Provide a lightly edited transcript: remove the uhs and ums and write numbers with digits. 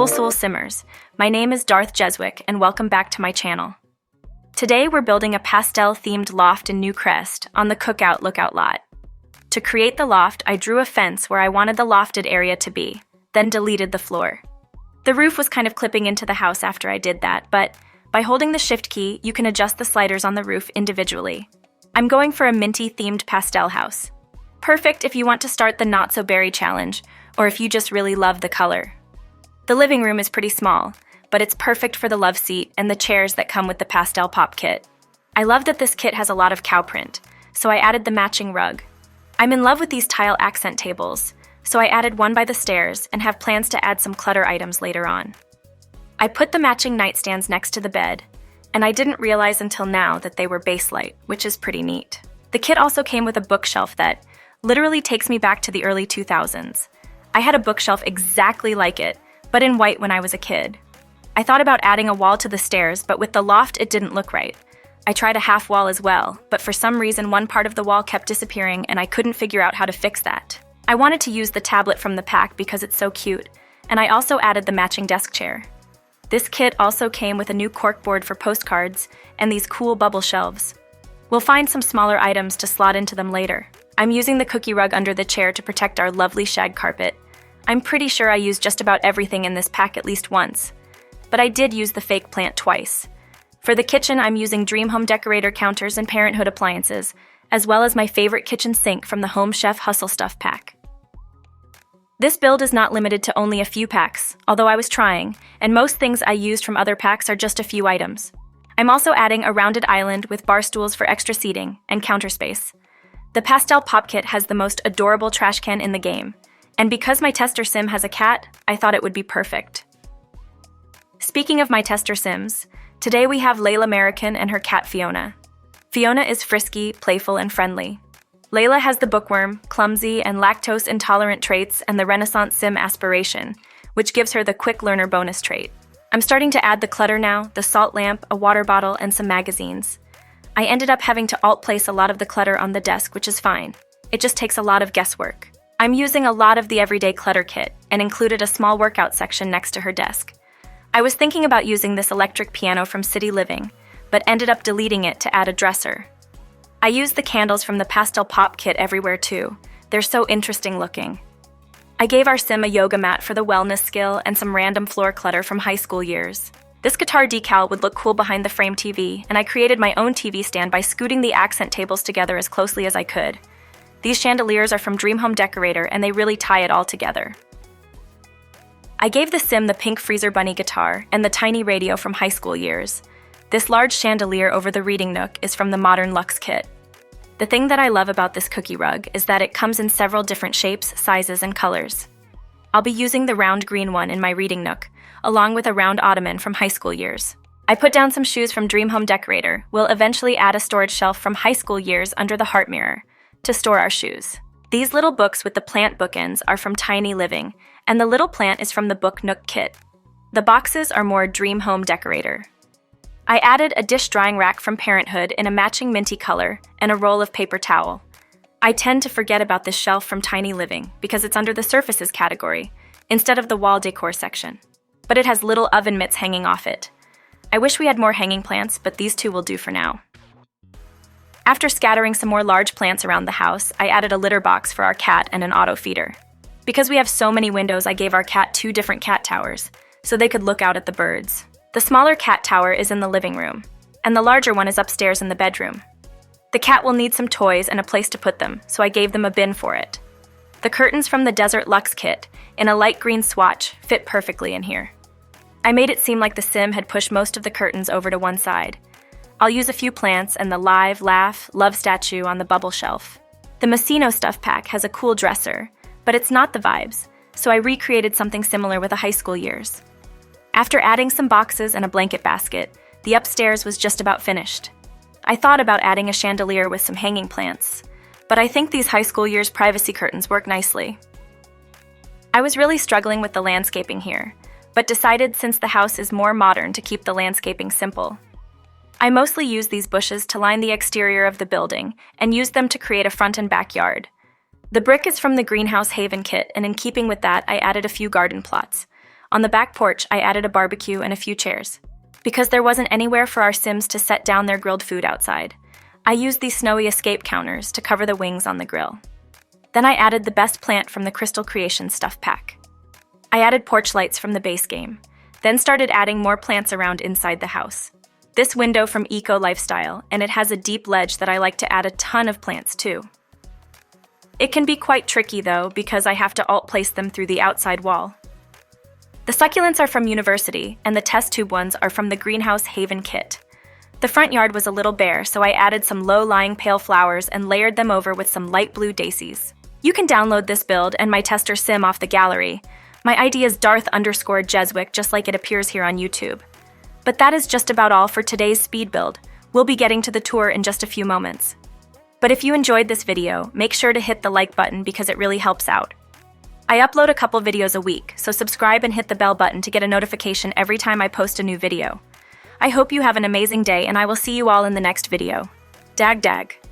Soul Simmers. My name is Darth Jeswick, and welcome back to my channel. Today we're building a pastel-themed loft in New Crest on the Cookout Lookout lot. To create the loft, I drew a fence where I wanted the lofted area to be, then deleted the floor. The roof was kind of clipping into the house after I did that, but by holding the shift key, you can adjust the sliders on the roof individually. I'm going for a minty-themed pastel house. Perfect if you want to start the not-so-berry challenge, or if you just really love the color. The living room is pretty small, but it's perfect for the love seat and the chairs that come with the pastel pop kit. I love that this kit has a lot of cow print, so I added the matching rug. I'm in love with these tile accent tables, so I added one by the stairs and have plans to add some clutter items later on. I put the matching nightstands next to the bed, and I didn't realize until now that they were Bakelite, which is pretty neat. The kit also came with a bookshelf that literally takes me back to the early 2000s. I had a bookshelf exactly like it, but in white when I was a kid. I thought about adding a wall to the stairs, but with the loft it didn't look right. I tried a half wall as well, but for some reason one part of the wall kept disappearing and I couldn't figure out how to fix that. I wanted to use the tablet from the pack because it's so cute, and I also added the matching desk chair. This kit also came with a new corkboard for postcards and these cool bubble shelves. We'll find some smaller items to slot into them later. I'm using the cookie rug under the chair to protect our lovely shag carpet. I'm pretty sure I used just about everything in this pack at least once, but I did use the fake plant twice. For the kitchen, I'm using Dream Home Decorator counters and Parenthood appliances, as well as my favorite kitchen sink from the Home Chef Hustle Stuff pack. This build is not limited to only a few packs, although I was trying, and most things I used from other packs are just a few items. I'm also adding a rounded island with bar stools for extra seating and counter space. The pastel pop kit has the most adorable trash can in the game, and because my tester sim has a cat, I thought it would be perfect. Speaking of my tester sims, today we have Layla American and her cat Fiona. Fiona is frisky, playful, and friendly. Layla has the bookworm, clumsy, and lactose-intolerant traits and the Renaissance sim aspiration, which gives her the quick learner bonus trait. I'm starting to add the clutter now, the salt lamp, a water bottle, and some magazines. I ended up having to alt-place a lot of the clutter on the desk, which is fine. It just takes a lot of guesswork. I'm using a lot of the everyday clutter kit and included a small workout section next to her desk. I was thinking about using this electric piano from City Living, but ended up deleting it to add a dresser. I used the candles from the pastel pop kit everywhere too. They're so interesting looking. I gave our sim a yoga mat for the wellness skill and some random floor clutter from high school years. This guitar decal would look cool behind the frame TV, and I created my own TV stand by scooting the accent tables together as closely as I could. These chandeliers are from Dream Home Decorator and they really tie it all together. I gave the sim the pink Freezer Bunny guitar and the tiny radio from high school years. This large chandelier over the reading nook is from the Modern Luxe kit. The thing that I love about this cookie rug is that it comes in several different shapes, sizes, and colors. I'll be using the round green one in my reading nook, along with a round ottoman from high school years. I put down some shoes from Dream Home Decorator. We'll eventually add a storage shelf from high school years under the heart mirror to store our shoes. These little books with the plant bookends are from Tiny Living, and the little plant is from the Book Nook kit. The boxes are more Dream Home Decorator. I added a dish drying rack from Parenthood in a matching minty color and a roll of paper towel. I tend to forget about this shelf from Tiny Living because it's under the surfaces category instead of the wall decor section, but it has little oven mitts hanging off it. I wish we had more hanging plants, but these two will do for now. After scattering some more large plants around the house, I added a litter box for our cat and an auto feeder. Because we have so many windows, I gave our cat 2 different cat towers, so they could look out at the birds. The smaller cat tower is in the living room, and the larger one is upstairs in the bedroom. The cat will need some toys and a place to put them, so I gave them a bin for it. The curtains from the Desert Luxe kit, in a light green swatch, fit perfectly in here. I made it seem like the sim had pushed most of the curtains over to one side. I'll use a few plants and the live, laugh, love statue on the bubble shelf. The Messino stuff pack has a cool dresser, but it's not the vibes, so I recreated something similar with the high school years. After adding some boxes and a blanket basket, the upstairs was just about finished. I thought about adding a chandelier with some hanging plants, but I think these high school years privacy curtains work nicely. I was really struggling with the landscaping here, but decided since the house is more modern to keep the landscaping simple. I mostly use these bushes to line the exterior of the building and use them to create a front and backyard. The brick is from the Greenhouse Haven kit, and in keeping with that, I added a few garden plots. On the back porch, I added a barbecue and a few chairs. Because there wasn't anywhere for our Sims to set down their grilled food outside, I used these snowy escape counters to cover the wings on the grill. Then I added the best plant from the Crystal Creations stuff pack. I added porch lights from the base game, then started adding more plants around inside the house. This window from Eco Lifestyle, and it has a deep ledge that I like to add a ton of plants too. It can be quite tricky though, because I have to alt-place them through the outside wall. The succulents are from University, and the test tube ones are from the Greenhouse Haven kit. The front yard was a little bare, so I added some low-lying pale flowers and layered them over with some light blue daisies. You can download this build and my tester sim off the gallery. My ID is Darth_Jeswick, just like it appears here on YouTube. But that is just about all for today's speed build. We'll be getting to the tour in just a few moments. But if you enjoyed this video, make sure to hit the like button because it really helps out. I upload a couple videos a week, so subscribe and hit the bell button to get a notification every time I post a new video. I hope you have an amazing day, and I will see you all in the next video. Dag dag.